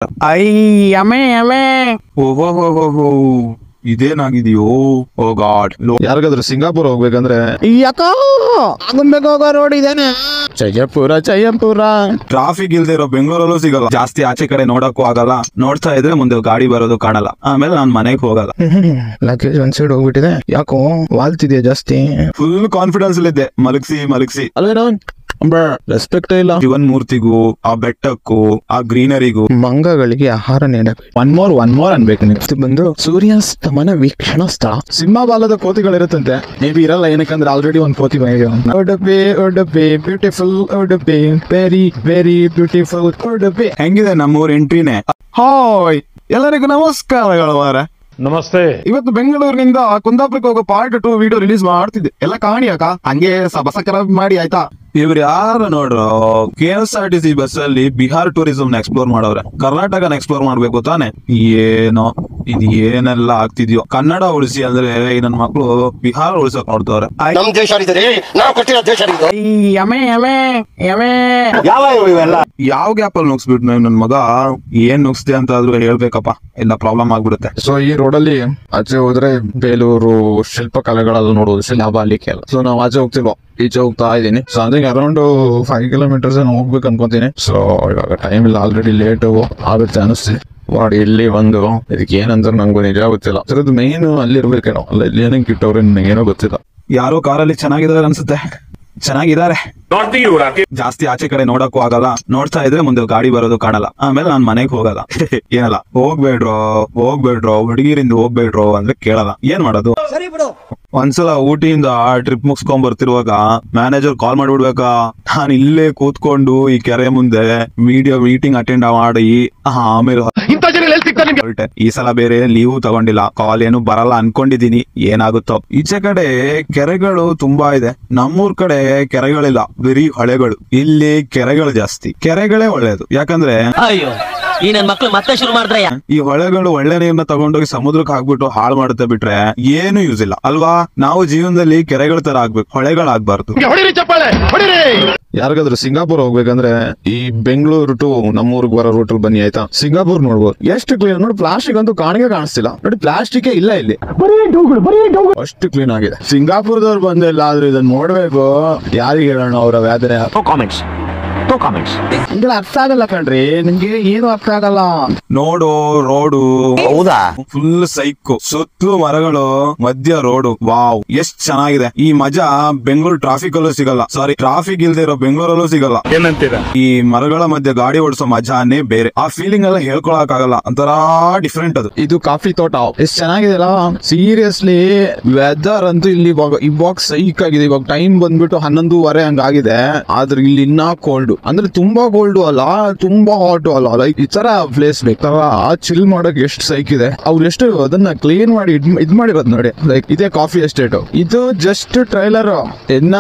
ಯಮೆ ಯಮೆ ಓಹೋ ಇದೇನಾಗಿದೆಯೋ ಓ ಗಾಡ್. ಯಾರಿಗಾದ್ರೂ ಸಿಂಗಾಪುರ್ ಹೋಗ್ಬೇಕಂದ್ರೆ ಯಾಕೋ ಹೋಗೋ ರೋಡ್ ಇದೇನೆ. ಜಯಪುರ ಟ್ರಾಫಿಕ್ ಇಲ್ದೇ ಇರೋ ಬೆಂಗಳೂರಲ್ಲೂ ಸಿಗಲ್ಲ. ಜಾಸ್ತಿ ಆಚೆ ಕಡೆ ನೋಡಕ್ಕೂ ಆಗಲ್ಲ. ನೋಡ್ತಾ ಇದ್ರೆ ಮುಂದೆ ಗಾಡಿ ಬರೋದು ಕಾಣಲ್ಲ. ಆಮೇಲೆ ನಾನ್ ಮನೆಗೆ ಹೋಗಲ್ಲ. ಲಗೇಜ್ ಒಂದ್ ಸೈಡ್ ಹೋಗ್ಬಿಟ್ಟಿದೆ. ಯಾಕೋ ವಾಲ್ತಿದ್ಯಾ ಜಾಸ್ತಿ. ಫುಲ್ ಕಾನ್ಫಿಡೆನ್ಸ್ ಇದ್ದೆ ಮಲಗಿಸಿ ಅಲ್ವೇನೋ ರೆಸ್ಪೆಕ್ಟ್ ಇಲ್ಲ ಜೀವನ್ ಮೂರ್ತಿಗೂ, ಆ ಬೆಟ್ಟಕ್ಕೂ, ಆ ಗ್ರೀನರಿಗೂ. ಮಂಗಗಳಿಗೆ ಆಹಾರ ನೀಡಬೇಕು. ಒನ್ ಮೋರ್ ಅನ್ಬೇಕು. ನೆಕ್ಸ್ಟ್ ಬಂದು ಸೂರ್ಯಾಸ್ತಮನ ವೀಕ್ಷಣಾ ಸ್ಥಳ. ಸಿಂಹಬಾಲದ ಕೋತಿಗಳಿರುತ್ತಂತೆ. ಮೇ ಬಿ ಇರಲ್ಲ, ಏನಕ್ಕಂದ್ರೆ ಆಲ್ರೆಡಿ ಒಂದ್ ಕೋತಿ ಓಡಬೆ ಬ್ಯೂಟಿಫುಲ್ ಓಡಬೆ ವೆರಿ ವೆರಿ ಬ್ಯೂಟಿಫುಲ್ ಓಡಬೆ. ಹೆಂಗಿದೆ ನಮ್ಮೂರ್ ಎಂಟ್ರಿನೇ. ಹಾಯ್ ಎಲ್ಲರಿಗೂ ನಮಸ್ಕಾರಗಳು ಮಾರ. ನಮಸ್ತೆ. ಇವತ್ತು ಬೆಂಗಳೂರಿನಿಂದ ಕುಂದಾಪುರಕ್ಕೆ ಹೋಗೋ ಪಾರ್ಟ್ 2 ವಿಡಿಯೋ ರಿಲೀಸ್ ಮಾಡ್ತಿದ್ದೆ. ಎಲ್ಲ ಕಾಣಿ ಅಕ್ಕ, ಹಂಗೆ ಸಬಸಕರ ಮಾಡಿ ಆಯ್ತಾ. ಇವ್ರು ಯಾರು ನೋಡ್ರು, KSRTC ಬಸ್ ಅಲ್ಲಿ ಬಿಹಾರ್ ಟೂರಿಸಂ ಎಕ್ಸ್ಪ್ಲೋರ್ ಮಾಡವ್ರೆ. ಕರ್ನಾಟಕನ ಎಕ್ಸ್ಪ್ಲೋರ್ ಮಾಡ್ಬೇಕು ತಾನೆ. ಏನೋ ಇದು ಏನೆಲ್ಲ ಆಗ್ತಿದ್ಯೋ. ಕನ್ನಡ ಉಳಿಸಿ ಅಂದ್ರೆ ಈ ನನ್ ಮಕ್ಳು ಬಿಹಾರ ಉಳಿಸಕ್ ನೋಡ್ತವ್ರೆ. ಯಾವ ಗ್ಯಾಪ್ ಅಲ್ಲಿ ನುಗ್ಸ್ಬಿಟ್ ನನ್ ಮಗ ಏನ್ ನುಗ್ಸ್ದೆ ಅಂತ ಆದ್ರೂ ಹೇಳ್ಬೇಕಪ್ಪ, ಇಲ್ಲ ಪ್ರಾಬ್ಲಮ್ ಆಗ್ಬಿಡುತ್ತೆ. ಸೊ ಈ ರೋಡ್ ಅಲ್ಲಿ ಆಚೆ ಹೋದ್ರೆ ಬೇಲೂರು ಶಿಲ್ಪಕಲೆಗಳೆಲ್ಲ ನೋಡೋದು ಲಾಭ ಅಲ್ಲಿಕ್ಕೆ ಅಲ್ಲ. ಸೊ ನಾವು ಆಚೆ ಹೋಗ್ತಿಲ್ವ, ಈಚೆ ಹೋಗ್ತಾ ಇದ್ದೀನಿ. ಸೊ ಅಂದ್ರೆ ಅರೌಂಡ್ 5 ಕಿಲೋಮೀಟರ್ಸ್ ಹೋಗ್ಬೇಕು ಅನ್ಕೊಂತೀನಿ. ಸೊ ಇವಾಗ ಟೈಮ್ ಇಲ್ಲ, ಆಲ್ರೆಡಿ ಲೇಟ್ ಆಗುತ್ತೆ ಅನಿಸ್ತಿದೆ. ಮಾಡಿ ಇಲ್ಲಿ ಬಂದು ಇದಕ್ಕೆ ಏನಂತ ನಂಗೂ ನಿಜ ಗೊತ್ತಿಲ್ಲ. ಅದ್ರದ್ದು ಮೇನ್ ಅಲ್ಲಿ ಇರ್ಬೇಕೇನೋ, ಅಲ್ಲ ಇಲ್ಲಿ ಏನಕ್ಕೆ ಇಟ್ಟವ್ರೆ ಏನೋ ಗೊತ್ತಿಲ್ಲ. ಯಾರೋ ಕಾರಲ್ಲಿ ಚೆನ್ನಾಗಿದ್ದಾರೆ ಅನ್ಸುತ್ತೆ. ಚೆನ್ನಾಗಿದ್ದಾರೆ. ಜಾಸ್ತಿ ಆಚೆ ಕಡೆ ನೋಡಕ್ಕೂ ಆಗಲ್ಲ. ನೋಡ್ತಾ ಇದ್ರೆ ಮುಂದೆ ಗಾಡಿ ಬರೋದು ಕಾಣಲ್ಲ. ಆಮೇಲೆ ನಾನ್ ಮನೆಗೆ ಹೋಗಲ್ಲ. ಏನಲ್ಲ ಹೋಗ್ಬೇಡ್ರೋ ಹುಡುಗಿರಿಂದ ಹೋಗ್ಬೇಡ್ರೋ ಅಂದ್ರೆ ಕೇಳಲ್ಲ. ಏನ್ ಮಾಡೋದು. ಒಂದ್ಸಲ ಊಟಿಯಿಂದ ಟ್ರಿಪ್ ಮುಗಿಸ್ಕೊಂಡ್ ಬರ್ತಿರುವಾಗ ಮ್ಯಾನೇಜರ್ ಕಾಲ್ ಮಾಡ್ಬಿಡ್ಬೇಕಾ. ನಾನು ಇಲ್ಲೇ ಕೂತ್ಕೊಂಡು ಈ ಕೆರೆ ಮುಂದೆ ಮೀಟಿಂಗ್ ಅಟೆಂಡ್ ಮಾಡಿ ಆಮೇಲೆ ಹೊರಟೆ. ಈ ಸಲ ಬೇರೆ ಲೀವ್ ತಗೊಂಡಿಲ್ಲ. ಕಾಲ್ ಏನು ಬರಲ್ಲ ಅನ್ಕೊಂಡಿದೀನಿ, ಏನಾಗುತ್ತೋ. ಈಚೆ ಕಡೆ ಕೆರೆಗಳು ತುಂಬಾ ಇದೆ. ನಮ್ಮೂರ್ ಕಡೆ ಕೆರೆಗಳಿಲ್ಲ, ಬರೀ ಹೊಳೆಗಳು. ಇಲ್ಲಿ ಕೆರೆಗಳು ಜಾಸ್ತಿ. ಕೆರೆಗಳೇ ಒಳ್ಳೇದು. ಯಾಕಂದ್ರೆ ಈ ನನ್ ಮಕ್ಳು ಮತ್ತೆ ಶುರು ಮಾಡಿದ್ರೆ ಈ ಹೊಳೆಗಳು ಒಳ್ಳೆ ನೀರ್ನ ತಗೊಂಡೋಗಿ ಸಮುದ್ರಕ್ಕೆ ಹಾಕ್ಬಿಟ್ಟು ಹಾಳು ಮಾಡುತ್ತೆ ಬಿಟ್ರೆ ಏನು ಯೂಸ್ ಇಲ್ಲ ಅಲ್ವಾ. ನಾವು ಜೀವನದಲ್ಲಿ ಕೆರೆಗಳ ತರ ಆಗ್ಬೇಕು, ಹೊಳೆಗಳಾಗ್ಬಾರ್ದು. ಯಾರಿಗಾದ್ರೂ ಸಿಂಗಾಪುರ್ ಹೋಗ್ಬೇಕಂದ್ರೆ ಈ ಬೆಂಗಳೂರು ಟು ನಮ್ಮೂರ್ಗ್ ಬರೋ ರೂಟ್ ಅಲ್ಲಿ ಬನ್ನಿ ಆಯ್ತಾ. ಸಿಂಗಾಪುರ್ ನೋಡ್ಬೋದು, ಎಷ್ಟು ಕ್ಲೀನ್ ನೋಡಿ. ಪ್ಲಾಸ್ಟಿಕ್ ಅಂತೂ ಕಾಣಿಸ್ತಿಲ್ಲ ನೋಡಿ, ಪ್ಲಾಸ್ಟಿಕ್ ಇಲ್ಲ ಇಲ್ಲಿ. ಅಷ್ಟು ಕ್ಲೀನ್ ಆಗಿದೆ. ಸಿಂಗಾಪುರದವ್ರು ಬಂದಿಲ್ಲ ಆದ್ರೂ ಇದನ್ನ ನೋಡ್ಬೇಕು. ಯಾರಿಗೆ ಹೇಳೋಣ ಅವರ ವ್ಯಾಧನೆ. ಅರ್ಥ ಆಗಲ್ಲ ಕಣ್ರಿ, ನಿಮ್ಗೆ ಏನು ಅರ್ಥ ಆಗಲ್ಲ. ನೋಡು ರೋಡು ಹೌದಾ, ಫುಲ್ ಸೈಕು, ಸುತ್ತಲೂ ಮರಗಳು, ಮಧ್ಯ ರೋಡು. ವಾವ್ ಎಷ್ಟ್ ಚೆನ್ನಾಗಿದೆ. ಈ ಮಜಾ ಬೆಂಗಳೂರು ಟ್ರಾಫಿಕ್ ಅಲ್ಲೂ ಸಿಗಲ್ಲ. ಸಾರಿ, ಟ್ರಾಫಿಕ್ ಇಲ್ದೇ ಇರೋ ಬೆಂಗಳೂರಲ್ಲೂ ಸಿಗಲ್ಲ. ಏನಂತೀರಾ? ಈ ಮರಗಳ ಮಧ್ಯೆ ಗಾಡಿ ಓಡಿಸೋ ಮಜಾನೇ ಬೇರೆ. ಆ ಫೀಲಿಂಗ್ ಎಲ್ಲ ಹೇಳ್ಕೊಳಕ್ ಆಗಲ್ಲ, ಒಂಥರ ಡಿಫ್ರೆಂಟ್ ಅದು. ಇದು ಕಾಫಿ ತೋಟ ಎಷ್ಟ್ ಚೆನ್ನಾಗಿದೆ ಅಲ್ಲ. ಸೀರಿಯಸ್ಲಿ ವೆದರ್ ಅಂತೂ ಇಲ್ಲಿ ಇವಾಗ ಸೈಕ್ ಆಗಿದೆ. ಇವಾಗ ಟೈಮ್ ಬಂದ್ಬಿಟ್ಟು 11:30 ಹಂಗಾಗಿದೆ. ಆದ್ರೆ ಇಲ್ಲಿ ಇನ್ನ ಕೋಲ್ಡ್, ಅಂದ್ರೆ ತುಂಬಾ ಕೋಲ್ಡ್ ಅಲ್ಲ, ತುಂಬಾ ಹಾಟ್ ಅಲ್ಲ. ಲೈಕ್ ಈ ತರ ಪ್ಲೇಸ್ ಬೇಕಲ್ಲ, ಚಿಲ್ ಮಾಡಕ್ ಎಷ್ಟು ಸೈಕ್ ಇದೆ. ಅವ್ರು ಎಷ್ಟು ಅದನ್ನ ಕ್ಲೀನ್ ಮಾಡಿ ಇದ್ ಮಾಡಿರೋದ್ ನೋಡಿ. ಲೈಕ್ ಇದೇ ಕಾಫಿ ಎಸ್ಟೇಟ್. ಇದು ಜಸ್ಟ್ ಟ್ರೈಲರ್. ಇನ್ನ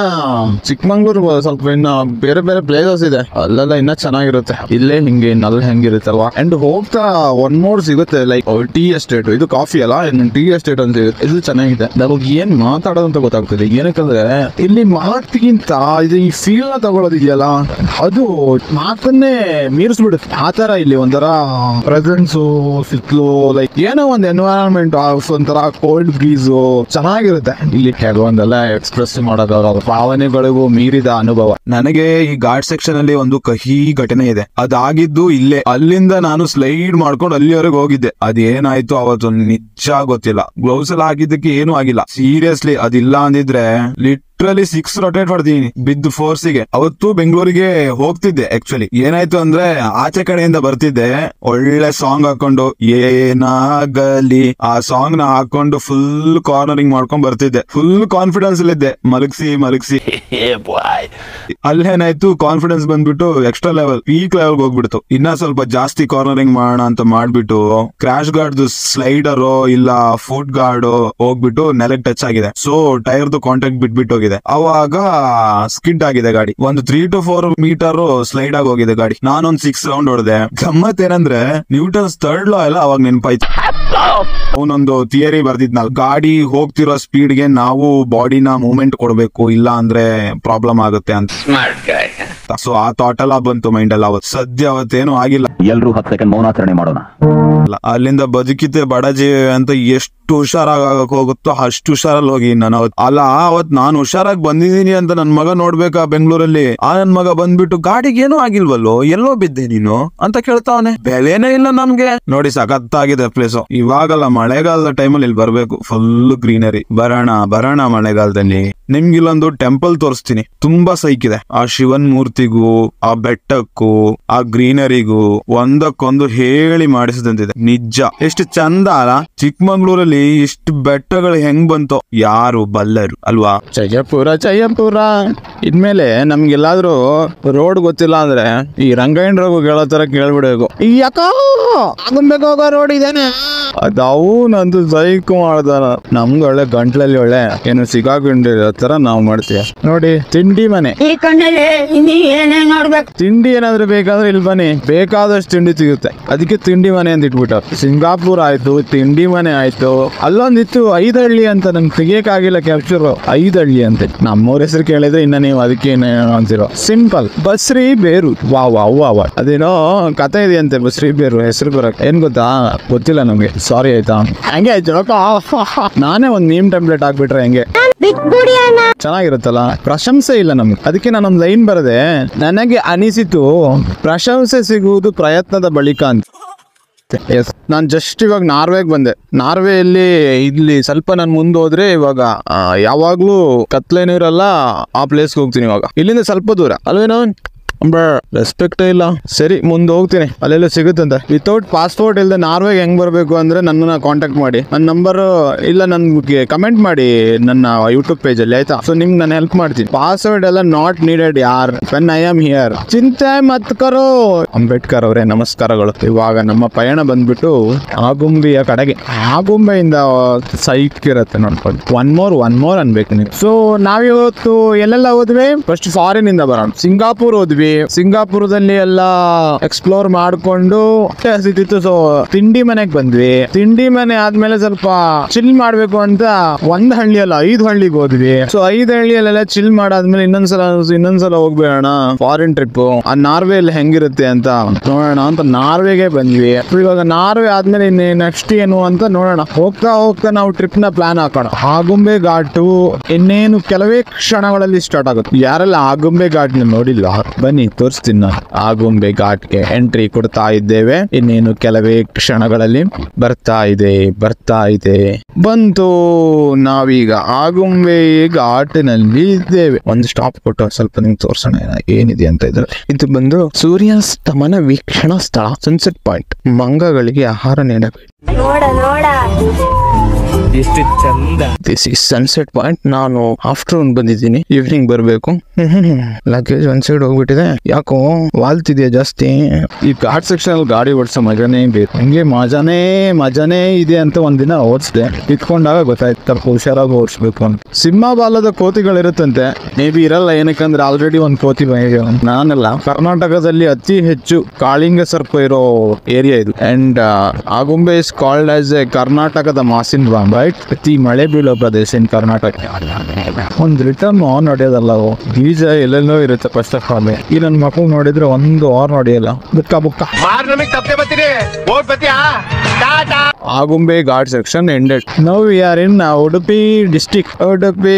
ಚಿಕ್ಕಮಂಗ್ಳೂರ್ ಸ್ವಲ್ಪ ಇನ್ನ ಬೇರೆ ಬೇರೆ ಪ್ಲೇಸಸ್ ಇದೆ, ಅಲ್ಲೆಲ್ಲ ಇನ್ನ ಚೆನ್ನಾಗಿರುತ್ತೆ. ಇಲ್ಲೇ ಹಿಂಗೆ ನಲ್ಲಿ ಹೆಂಗಿರುತ್ತಲ್ವಾ. ಅಂಡ್ ಹೋಗ್ತಾ ಒನ್ ಮೋರ್ ಸಿಗುತ್ತೆ, ಲೈಕ್ ಟೀ ಎಸ್ಟೇಟ್. ಇದು ಕಾಫಿ ಅಲ್ಲ, ಇನ್ನು ಟೀ ಎಸ್ಟೇಟ್ ಅಂತ ಸಿಗುತ್ತೆ. ಇದು ಚೆನ್ನಾಗಿದೆ. ನಮಗೆ ಏನ್ ಮಾತಾಡೋದಂತ ಗೊತ್ತಾಗ್ತದೆ. ಏನಕ್ಕಂದ್ರೆ ಇಲ್ಲಿ ಮಾತಿಗಿಂತ ಇದು ಈ ಫೀಲ್ ನ ತಗೊಳ್ಳೋದಿದೆಯಲ್ಲ, ಅದು ಮಾತನ್ನೇ ಮೀರಿಸ್ಬಿಡುತ್ತೆ. ಆತರ ಇಲ್ಲಿ ಒಂಥರ ಪ್ರೆಸೆನ್ಸ್ ಸಿಕ್ಲು, ಲೈಕ್ ಏನೋ ಒಂದು ಎನ್ವೈರನ್ಮೆಂಟ್, ಒಂಥರ ಕೋಲ್ಡ್ ಬ್ರೀಸ್ ಚೆನ್ನಾಗಿರುತ್ತೆ. ಇಲ್ಲಿ ಕೆಲವೊಂದೆಲ್ಲ ಎಕ್ಸ್ಪ್ರೆಸ್ ಮಾಡೋದವ್ರ ಭಾವನೆಗಳಿಗೂ ಮೀರಿದ ಅನುಭವ. ನನಗೆ ಈ ಘಾಟ್ ಸೆಕ್ಷನ್ ಅಲ್ಲಿ ಒಂದು ಕಹಿ ಘಟನೆ ಇದೆ. ಅದಾಗಿದ್ದು ಇಲ್ಲೇ. ಅಲ್ಲಿಂದ ನಾನು ಸ್ಲೈಡ್ ಮಾಡ್ಕೊಂಡು ಅಲ್ಲಿವರೆಗೆ ಹೋಗಿದ್ದೆ. ಅದೇನಾಯ್ತು ಅವತ್ತು ನಿಜ ಗೊತ್ತಿಲ್ಲ. ಗ್ಲೌಸ್ ಎಲ್ಲ ಹಾಕಿದ್ದಕ್ಕೆ ಏನು ಆಗಿಲ್ಲ. ಸೀರಿಯಸ್ಲಿ ಅದಿಲ್ಲ ಅಂದಿದ್ರೆ ಲಿಟ್ರಲಿ 6 ರೊಟೇಟ್ ಹೊಡ್ತೀನಿ ಬಿದ್ದು ಫೋರ್ಸಿಗೆ. ಅವತ್ತು ಬೆಂಗಳೂರಿಗೆ ಹೋಗ್ತಿದ್ದೆ. ಆಕ್ಚುಲಿ ಏನಾಯ್ತು ಅಂದ್ರೆ ಆಚೆ ಕಡೆಯಿಂದ ಬರ್ತಿದ್ದೆ, ಒಳ್ಳೆ ಸಾಂಗ್ ಹಾಕೊಂಡು ಏನಾಗಲಿ ಆ ಸಾಂಗ್ ನ ಹಾಕೊಂಡು ಫುಲ್ ಕಾರ್ನರಿಂಗ್ ಮಾಡ್ಕೊಂಡ್ ಬರ್ತಿದ್ದೆ. ಫುಲ್ ಕಾನ್ಫಿಡೆನ್ಸ್ ಅಲ್ಲಿದ್ದೆ. ಮಲಗಿಸಿ ಅಲ್ಲೇನಾಯ್ತು, ಕಾನ್ಫಿಡೆನ್ಸ್ ಬಂದ್ಬಿಟ್ಟು ಎಕ್ಸ್ಟ್ರಾ ಲೆವೆಲ್, ಪೀಕ್ ಲೆವೆಲ್ ಹೋಗ್ಬಿಡ್ತು. ಇನ್ನ ಸ್ವಲ್ಪ ಜಾಸ್ತಿ ಕಾರ್ನರಿಂಗ್ ಮಾಡೋಣ ಅಂತ ಮಾಡ್ಬಿಟ್ಟು ಕ್ರಾಶ್ ಗಾರ್ಡ್ ಸ್ಲೈಡರ್ ಇಲ್ಲ ಫುಟ್ ಗಾರ್ಡ್ ಹೋಗ್ಬಿಟ್ಟು ನೆಲಕ್ಕೆ ಟಚ್ ಆಗಿದೆ. ಸೊ ಟೈರ್ದು ಕಾಂಟ್ಯಾಕ್ಟ್ ಬಿಟ್ಬಿಟ್ಟು ಹೋಗಿದೆ. ಅವಾಗ ಸ್ಕಿಡ್ ಆಗಿದೆ ಗಾಡಿ. ಒಂದು 3 to 4 ಮೀಟರ್ ಸ್ಲೈಡ್ ಆಗಿ ಹೋಗಿದೆ ಗಾಡಿ. ನಾನೊಂದ್ 6 ರೌಂಡ್ ಹೊಡೆದೆ. ಗಮ್ಮತ್ ಏನಂದ್ರೆ ನ್ಯೂಟನ್ಸ್ 3rd ಲಾ ಎಲ್ಲ ಅವಾಗ ನೆನಪಾಯ್ತು. ಅವನೊಂದು ಥಿಯರಿ ಬರ್ದಿದ್ನಲ್ಲ, ಗಾಡಿ ಹೋಗ್ತಿರೋ ಸ್ಪೀಡ್ ಗೆ ನಾವು ಬಾಡಿನ ಮೂವ್ಮೆಂಟ್ ಕೊಡ್ಬೇಕು, ಇಲ್ಲ ಅಂದ್ರೆ ಪ್ರಾಬ್ಲಮ್ ಆಗುತ್ತೆ ಅಂತ. ಸೊ ಆ ಥಾಟ್ ಎಲ್ಲ ಬಂತು ಮೈಂಡ್ ಎಲ್ಲ. ಅವತ್ತು ಸದ್ಯ ಅವತ್ತೇನು ಆಗಿಲ್ಲ. ಎಲ್ರೂ 10 ಸೆಕೆಂಡ್ ಮೌನಾಚರಣೆ ಮಾಡೋಣ. ಅಲ್ಲಿಂದ ಬದುಕಿತೆ ಬಡಜಿ ಅಂತ ಎಷ್ಟು ಹುಷಾರಾಗಕ್ ಹೋಗುತ್ತೋ ಅಷ್ಟು ಹುಷಾರಲ್ಲಿ ಹೋಗಿ ನಾನು ಅವತ್ ನಾನು ಹುಷಾರಾಗಿ ಬಂದಿದ್ದೀನಿ ಅಂತ ನನ್ ಮಗ ನೋಡ್ಬೇಕಾ ಬೆಂಗಳೂರಲ್ಲಿ. ನನ್ ಮಗ ಬಂದ್ಬಿಟ್ಟು ಗಾಡಿಗೆ ಏನೂ ಆಗಿಲ್ವಲ್ಲೋ, ಎಲ್ಲೋ ಬಿದ್ದೆ ನೀನು ಅಂತ ಕೇಳ್ತಾವನೆ. ಬೆಲೆನೇ ಇಲ್ಲ ನಮ್ಗೆ. ನೋಡಿ ಸಖತ್ತಾಗಿದೆ ಪ್ಲೇಸು. ಇವಾಗಲ್ಲ ಮಳೆಗಾಲದ ಟೈಮಲ್ಲಿ ಇಲ್ಲಿ ಬರ್ಬೇಕು. Full greenery. ಬರೋಣ ಮಳೆಗಾಲದಲ್ಲಿ. ನಿಮ್ಗಿಲ್ಲೊಂದು ಟೆಂಪಲ್ ತೋರಿಸ್ತೀನಿ, ತುಂಬಾ ಸೈಕಿದೆ. ಆ ಶಿವನ್ ಮೂರ್ತಿಗೂ ಆ ಬೆಟ್ಟಕ್ಕೂ ಆ ಗ್ರೀನರಿಗೂ ಒಂದಕ್ಕೊಂದು ಹೇಳಿ ಮಾಡಿಸಿದಂತಿದೆ. ನಿಜ ಎಷ್ಟು ಚಂದ ಅಲ್ಲ. ಚಿಕ್ಕಮಂಗ್ಳೂರಲ್ಲಿ ಇಷ್ಟು ಬೆಟ್ಟಗಳು ಹೆಂಗ್ ಬಂತೋ ಯಾರು ಬಲ್ಲರು ಅಲ್ವಾ. ಜಯಪುರ ಇದ್ಮೇಲೆ ನಮ್ಗೆಲ್ಲಾದ್ರೂ ರೋಡ್ ಗೊತ್ತಿಲ್ಲ ಅಂದ್ರೆ ಈ ರಂಗಾಯಣರಾಗು ಹೇಳೋ ತರ ಕೇಳ್ಬಿಡ್ಬೇಕು. ಯಾಕೋ ಹೋಗೋ ರೋಡ್ ಇದೇನೆ ಅದಾವು ನಂದು ಸೈಕು ಮಾಡ್ದಾನ. ನಮ್ಗೆ ಒಳ್ಳೆ ಗಂಟ್ಲಲ್ಲಿ ಒಳ್ಳೆ ಏನು ಸಿಗಾಕೊಂಡಿರೋ ತರ ನಾವ್ ಮಾಡ್ತೀವಿ. ನೋಡಿ ತಿಂಡಿ ಮನೆ. ತಿಂಡಿ ಏನಾದ್ರು ಬೇಕಾದ್ರೆ ಇಲ್ಲಿ ಬನ್ನಿ, ಬೇಕಾದಷ್ಟು ತಿಂಡಿ ಸಿಗುತ್ತೆ. ಅದಕ್ಕೆ ತಿಂಡಿ ಮನೆ ಅಂತ ಇಟ್ಬಿಟ್ಟು. ಸಿಂಗಾಪುರ್ ಆಯ್ತು, ತಿಂಡಿ ಮನೆ ಆಯ್ತು, ಅಲ್ಲೊಂದಿತ್ತು 5 ಹಳ್ಳಿ ಅಂತ. ನಂಗೆ ತೆಗಿಯಕ್ಕಾಗಿಲ್ಲ ಕ್ಯಾಪ್ಚರ್. 5 ಹಳ್ಳಿ ಅಂತ ನಮ್ಮೂರ ಹೆಸರು ಕೇಳಿದ್ರೆ ಇನ್ನ ನೀವು ಅದಕ್ಕೆ ಅಂತಿರೋ. ಸಿಂಪಲ್ ಬಸ್ರಿ ಬೇರು. ವಾ ಅದೇನೋ ಕತೆ ಇದೆಯಂತೆ ಬಸ್ರಿ ಬೇರು ಹೆಸರು ಬರಕ್. ಏನ್ ಗೊತ್ತಿಲ್ಲ ನಮ್ಗೆ, ಸಾರಿ ಆಯ್ತಾ. ಹಂಗೆ ಆಯ್ತು ನಾನೇ ಒಂದ್ ಮೀಮ್ ಟೆಂಪ್ಲೇಟ್ ಹಾಕ್ಬಿಟ್ರೆ ಹೆಂಗೆ ಚೆನ್ನಾಗಿರುತ್ತಲ್ಲ. ಪ್ರಶಂಸೆ ಇಲ್ಲ ನಮ್ಗೆ. ಅದಕ್ಕೆ ನಾನೊಂದ್ ಲೈನ್ ಬರದೆ, ನನಗೆ ಅನಿಸಿತು ಪ್ರಶಂಸೆ ಸಿಗುವುದು ಪ್ರಯತ್ನದ ಬಳಿಕ ಅಂತ. ನಾನ್ ಜಸ್ಟ್ ಇವಾಗ ನಾರ್ವೆಗೆ ಬಂದೆ. ನಾರ್ವೆಯಲ್ಲಿ ಇಲ್ಲಿ ಸ್ವಲ್ಪ ನಾನು ಮುಂದೆ ಹೋದ್ರೆ ಇವಾಗ ಯಾವಾಗ್ಲೂ ಕತ್ಲೇನೂ ಇರಲ್ಲ. ಆ ಪ್ಲೇಸ್ಗೆ ಹೋಗ್ತೀನಿ ಇವಾಗ. ಇಲ್ಲಿಂದ ಸ್ವಲ್ಪ ದೂರ ಅಲ್ವೇನೋ. ರೆಸ್ಪೆಕ್ಟೇ ಇಲ್ಲ. ಸರಿ ಮುಂದೆ ಹೋಗ್ತೀನಿ, ಅಲ್ಲೆಲ್ಲ ಸಿಗುತ್ತಂತೆ. ವಿತೌಟ್ ಪಾಸ್ಪೋರ್ಟ್ ಇಲ್ಲದೆ ನಾರ್ವೆಗೆ ಹೆಂಗ್ ಬರ್ಬೇಕು ಅಂದ್ರೆ ನನ್ನನ್ನ ಕಾಂಟ್ಯಾಕ್ಟ್ ಮಾಡಿ. ನನ್ನ ನಂಬರ್ ಇಲ್ಲ ನನ್ಗೆ ಕಮೆಂಟ್ ಮಾಡಿ ನನ್ನ ಯೂಟ್ಯೂಬ್ ಪೇಜ್ ಅಲ್ಲಿ, ಆಯ್ತಾ. ಸೊ ನಿಮ್ಗೆ ನಾನು ಹೆಲ್ಪ್ ಮಾಡ್ತೀನಿ. ಪಾಸ್ವರ್ಡ್ ಎಲ್ಲ ನಾಟ್ ನೀಡೆಡ್ ಯಾರ್, ವೆನ್ ಐ ಆಮ್ ಹಿಯರ್. ಚಿಂತೆ ಮತ್ ಕರೋ. ಅಂಬೇಡ್ಕರ್ ಅವರೇ ನಮಸ್ಕಾರಗಳು. ಇವಾಗ ನಮ್ಮ ಪಯಣ ಬಂದ್ಬಿಟ್ಟು ಆಗುಂಬೆಯ ಕಡೆಗೆ. ಆಗುಂಬೆಯಿಂದ ಸೈಕ್ ಇರತ್ತೆ ನೋಡ್ಕೊಂಡು. ಒನ್ ಮೋರ್ ಅನ್ಬೇಕು ನೀವು. ಸೊ ನಾವಿವತ್ತು ಎಲ್ಲೆಲ್ಲ ಹೋದ್ವಿ. ಫಸ್ಟ್ ಫಾರಿನ್ ಇಂದ ಬರೋಣ. ಸಿಂಗಾಪುರ್ ಹೋದ್ವಿ. ಸಿಂಗಾಪುರದಲ್ಲಿ ಎಲ್ಲ ಎಕ್ಸ್ಪ್ಲೋರ್ ಮಾಡ್ಕೊಂಡು ಸಿಕ್ತಿತ್ತು. ಸೊ ತಿಂಡಿ ಮನೆಗೆ ಬಂದ್ವಿ. ತಿಂಡಿ ಮನೆ ಆದ್ಮೇಲೆ ಸ್ವಲ್ಪ ಚಿಲ್ ಮಾಡ್ಬೇಕು ಅಂತ 1 ಹಳ್ಳಿ ಅಲ್ಲ 5 ಹಳ್ಳಿಗೆ ಹೋದ್ವಿ. ಸೊ 5 ಹಳ್ಳಿಯಲ್ಲೆಲ್ಲ ಚಿಲ್ ಮಾಡಾದ್ಮೇಲೆ ಇನ್ನೊಂದ್ಸಲ ಹೋಗ್ಬೇಡ ಫಾರಿನ್ ಟ್ರಿಪ್. ಆ ನಾರ್ವೆ ಅಲ್ಲಿ ಹೆಂಗಿರುತ್ತೆ ಅಂತ ನೋಡೋಣ ಅಂತ ನಾರ್ವೆಗೆ ಬಂದ್ವಿ. ಇವಾಗ ನಾರ್ವೆ ಆದ್ಮೇಲೆ ನೆಕ್ಸ್ಟ್ ಏನು ಅಂತ ನೋಡೋಣ. ಹೋಗ್ತಾ ನಾವು ಟ್ರಿಪ್ ನ ಪ್ಲಾನ್ ಹಾಕೋಣ. ಆಗುಂಬೆ ಘಾಟು ಇನ್ನೇನು ಕೆಲವೇ ಕ್ಷಣಗಳಲ್ಲಿ ಸ್ಟಾರ್ಟ್ ಆಗುತ್ತೆ. ಯಾರೆಲ್ಲ ಆಗುಂಬೆ ಘಾಟ್ ನೋಡಿಲ್ಲ ಬನ್ನಿ ತೋರಿಸ್ತೀನಿ ನಾನು. ಆಗುಂಬೆ ಘಾಟ್ಗೆ ಎಂಟ್ರಿ ಕೊಡ್ತಾ ಇದ್ದೇವೆ. ಇನ್ನೇನು ಕೆಲವೇ ಕ್ಷಣಗಳಲ್ಲಿ ಬರ್ತಾ ಇದೆ. ಬಂತು. ನಾವೀಗ ಆಗುಂಬೆ ಘಾಟಿನಲ್ಲಿ ಇದ್ದೇವೆ. ಒಂದು ಸ್ಟಾಪ್ ಕೊಟ್ಟು ಸ್ವಲ್ಪ ನಿಮ್ಗೆ ತೋರ್ಸೋಣ ಏನಿದೆ ಅಂತ ಇದ್ರಲ್ಲಿ. ಇದು ಬಂದು ಸೂರ್ಯಾಸ್ತಮನ ವೀಕ್ಷಣಾ ಸ್ಥಳ, ಸನ್ಸೆಟ್ ಪಾಯಿಂಟ್. ಮಂಗಗಳಿಗೆ ಆಹಾರ ನೀಡಬೇಕು. ಎಷ್ಟು ಚಂದ. This is sunset point. ನಾನು ಆಫ್ಟರ್ನೂನ್ ಬಂದಿದ್ದೀನಿ, ಈವ್ನಿಂಗ್ ಬರ್ಬೇಕು. ಲಗೇಜ್ ಒಂದ್ ಸೈಡ್ ಹೋಗ್ಬಿಟ್ಟಿದೆ. ಯಾಕೋ ವಾಲ್ತಿದ್ಯಾ ಜಾಸ್ತಿ. ಈ ಘಾಟ್ ಸೆಕ್ಷನ್ ಅಲ್ಲಿ ಗಾಡಿ ಓಡಿಸೋ ಮಜಾನೇ ಬೇಕು. ಹಂಗೆ ಮಜಾನೇ ಇದೆ ಅಂತ ಒಂದಿನ ಓಡಿಸ್ದೆ. ಇಟ್ಕೊಂಡಾಗ ಗೊತ್ತಾಯ್ತು ಸ್ವಲ್ಪ ಹುಷಾರಾಗಿ ಓಡಿಸ್ಬೇಕು ಅಂತ. ಸಿಂಹ ಬಾಲದ ಕೋತಿಗಳಿರುತ್ತಂತೆ. ಮೇ ಬಿ ಇರಲ್ಲ, ಏನಕ್ಕಂದ್ರೆ ಆಲ್ರೆಡಿ ಒಂದ್ ಕೋತಿ ನಾನಲ್ಲ. ಕರ್ನಾಟಕದಲ್ಲಿ ಅತಿ ಹೆಚ್ಚು ಕಾಳಿಂಗ ಸರ್ಪ ಇರೋ ಏರಿಯಾ ಇದು. And Agumbe is called as A ಕರ್ನಾಟಕದ ಮಾಸಿನ್ ಬಾಂಬ್. ರೈಟ್, ಅತಿ ಮಳೆ ಬೀಳೋ ಪ್ರದೇಶ ಇನ್ ಕರ್ನಾಟಕ. ಒಂದ್ ರಿಟರ್ನ್ ಹೊಡೆಯೋದಲ್ಲ, ಬೀಜ ಎಲ್ಲೆಲ್ಲೋ ಇರುತ್ತೆ. ಫಸ್ಟ್ ಆಫ್ ಆಲ್ ಈ ನನ್ನ ಮಕ್ಕಳು ನೋಡಿದ್ರೆ ಒಂದು ಆರ್ ಹೊಡೆಯಲ್ಲ. ಬುಕ್ಕ Agumbe ghat section ended. Now we are in Udupi district. Udupi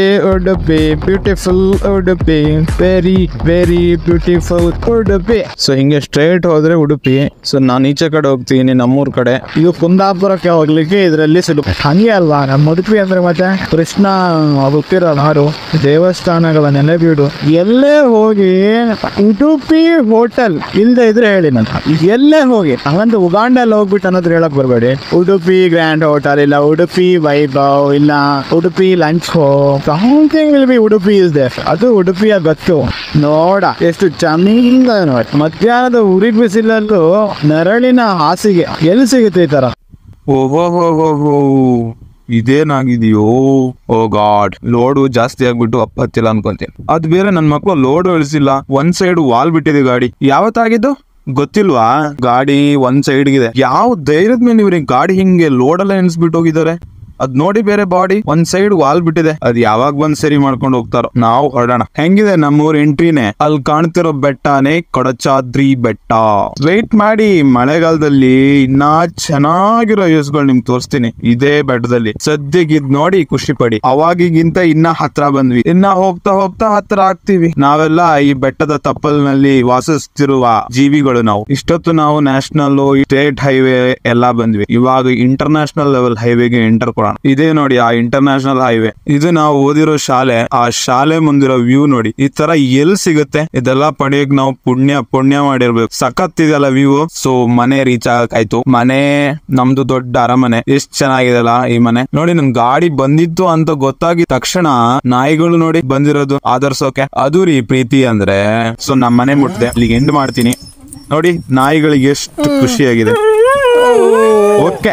beautiful. Udupi very beautiful Udupi. So ಹಿಂಗೆ ಸ್ಟ್ರೇಟ್ ಹೋದ್ರೆ ಉಡುಪಿ. ಸೊ ನಾನು ಈಚೆ ಕಡೆ ಹೋಗ್ತೀನಿ, ನಮ್ಮೂರ್ ಕಡೆ. ಇದು ಕುಂದಾಪುರಕ್ಕೆ ಹೋಗ್ಲಿಕ್ಕೆ ಇದರಲ್ಲಿ ಸುಲಭ. ಹಂಗೆ ಅಲ್ವಾ ನಮ್ಮ ಉಡುಪಿ ಅಂದ್ರೆ. ಮತ್ತೆ ಕೃಷ್ಣ ಗೊತ್ತಿರೋ ನಾರು, ದೇವಸ್ಥಾನಗಳ ನೆಲೆಬೀಡು. ಎಲ್ಲೇ ಹೋಗಿ ಉಡುಪಿ ಹೋಟೆಲ್ ಇಲ್ದೆ ಇದ್ರೆ ಹೇಳಿ ನಾನು. ಎಲ್ಲೇ ಹೋಗಿ ಹಂಗಂತ ಉಗಾಂಡಲ್ಲಿ ಹೋಗ್ಬಿಟ್ಟು ಅನ್ನೋದು ಹೇಳಕ್ ಬರ್ಬೇಡಿ. ಉಡುಪಿ ಗ್ರ್ಯಾಂಡ್ ಹೋಟೆಲ್ ಇಲ್ಲ, ಉಡುಪಿ ವೈಭವ್ ಇಲ್ಲ, Udupi lunch something will be Udupi is there. ಅದು ಉಡುಪಿಯ ಗತ್ತು. ನೋಡ ಎಷ್ಟು ಚಂದ ನೋಡಿ. ಮಧ್ಯಾಹ್ನದ ಉರಿ ಬಿಸಿಲಲ್ಲೂ ನೆರಳಿನ ಹಾಸಿಗೆ ಎಲ್ಲಿ ಸಿಗುತ್ತೆ ಈ ತರ. ಓಹೋ ಇದೇನಾಗಿದೆಯೋ. ಓ ಗಾಡ್, ಲೋಡು ಜಾಸ್ತಿ ಆಗ್ಬಿಟ್ಟು ಅಪ್ಪತ್ತಿಲ್ಲ ಅನ್ಕೊಂತೀನಿ. ಅದ್ ಬೇರೆ ನನ್ ಮಕ್ಳು ಲೋಡ್ ಇಳಿಸಿಲ್ಲ. ಒಂದ್ ಸೈಡ್ ವಾಲ್ ಬಿಟ್ಟಿದೆ ಗಾಡಿ. ಯಾವತ್ತಾಗಿದ್ದು ಗೊತ್ತಿಲ್ವಾ? ಗಾಡಿ ಒಂದ್ ಸೈಡ್ಗಿದೆ. ಯಾವ ಧೈರ್ಯದ ಮೇಲೆ ಇವ್ರಿಗೆ ಗಾಡಿ ಹಿಂಗೆ ಲೋಡ್ ಎಲ್ಲ ಎಣಿಸ್ಬಿಟ್ಟು ಹೋಗಿದ್ದಾರೆ. ಅದ್ ನೋಡಿ ಬೇರೆ ಬಾಡಿ ಒಂದ್ ಸೈಡ್ ವಾಲ್ ಬಿಟ್ಟಿದೆ. ಅದ್ ಯಾವಾಗ ಬಂದ್ ಸರಿ ಮಾಡ್ಕೊಂಡು ಹೋಗ್ತಾರೋ. ನಾವು ಹೊರಡೋಣ. ಹೆಂಗಿದೆ ನಮ್ಮೂರ್ ಎಂಟ್ರಿನೇ. ಅಲ್ಲಿ ಕಾಣ್ತಿರೋ ಬೆಟ್ಟನೇ ಕೊಡಚಾದ್ರಿ ಬೆಟ್ಟ. ವೇಟ್ ಮಾಡಿ, ಮಳೆಗಾಲದಲ್ಲಿ ಇನ್ನ ಚೆನ್ನಾಗಿರೋ ವ್ಯೂಸ್ಗಳು ನಿಮ್ಗೆ ತೋರಿಸ್ತೀನಿ ಇದೇ ಬೆಟ್ಟದಲ್ಲಿ. ಸದ್ಯಕ್ಕೆ ಇದ್ ನೋಡಿ ಖುಷಿ ಪಡಿ. ಅವಾಗಿಗಿಂತ ಇನ್ನ ಹತ್ರ ಬಂದ್ವಿ. ಇನ್ನ ಹೋಗ್ತಾ ಹೋಗ್ತಾ ಹತ್ರ ಆಗ್ತೀವಿ. ನಾವೆಲ್ಲ ಈ ಬೆಟ್ಟದ ತಪ್ಪಲ್ನಲ್ಲಿ ವಾಸಿಸ್ತಿರುವ ಜೀವಿಗಳು ನಾವು. ಇಷ್ಟೊತ್ತು ನಾವು ನ್ಯಾಷನಲ್, ಸ್ಟೇಟ್ ಹೈವೇ ಎಲ್ಲಾ ಬಂದ್ವಿ. ಇವಾಗ ಇಂಟರ್ನ್ಯಾಷನಲ್ ಲೆವೆಲ್ ಹೈವೇಗೆ ಎಂಟರ್ ಕೊಡೋಣ. ಇದೇ ನೋಡಿ ಆ ಇಂಟರ್ನ್ಯಾಷನಲ್ ಹೈವೇ. ಇದು ನಾವು ಓದಿರೋ ಶಾಲೆ. ಆ ಶಾಲೆ ಮುಂದಿರೋ ವ್ಯೂ ನೋಡಿ. ಈ ತರ ಎಲ್ ಸಿಗುತ್ತೆ? ಇದೆಲ್ಲ ಪಡೆಯಕ್ ನಾವು ಪುಣ್ಯ ಮಾಡಿರ್ಬೇಕು. ಸಖತ್ ಇದೆಲ್ಲ ವ್ಯೂ. ಸೊ ಮನೆ ರೀಚ್ ಆಗಕ್ಕಾಯ್ತು. ಮನೆ ನಮ್ದು ದೊಡ್ಡ ಅರಮನೆ. ಎಷ್ಟ್ ಚೆನ್ನಾಗಿದೆಲ್ಲ ಈ ಮನೆ ನೋಡಿ. ನನ್ ಗಾಡಿ ಬಂದಿತ್ತು ಅಂತ ಗೊತ್ತಾಗಿದ ತಕ್ಷಣ ನಾಯಿಗಳು ನೋಡಿ ಬಂದಿರೋದು ಆದರ್ಸೋಕೆ. ಅದು ರೀ ಪ್ರೀತಿ ಅಂದ್ರೆ. ಸೊ ನಮ್ಮ ಮನೆ ಮುಟ್ದೆ. ಇಲ್ಲಿಗೆ ಎಂಡ್ ಮಾಡ್ತೀನಿ. ನೋಡಿ ನಾಯಿಗಳಿಗೆ ಎಷ್ಟು ಖುಷಿಯಾಗಿದೆ. ಓಕೆ,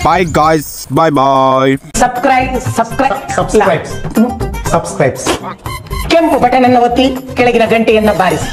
ಬಾಯ್ ಗಾಯ್ಸ್, ಬಾಯ್. ಸಬ್ಸ್ಕ್ರೈಬ್ ಕೆಂಪು ಬಟನ್ ಅನ್ನು ಒತ್ತಿ ಕೆಳಗಿನ ಗಂಟೆಯನ್ನ ಬಾರಿಸಿ.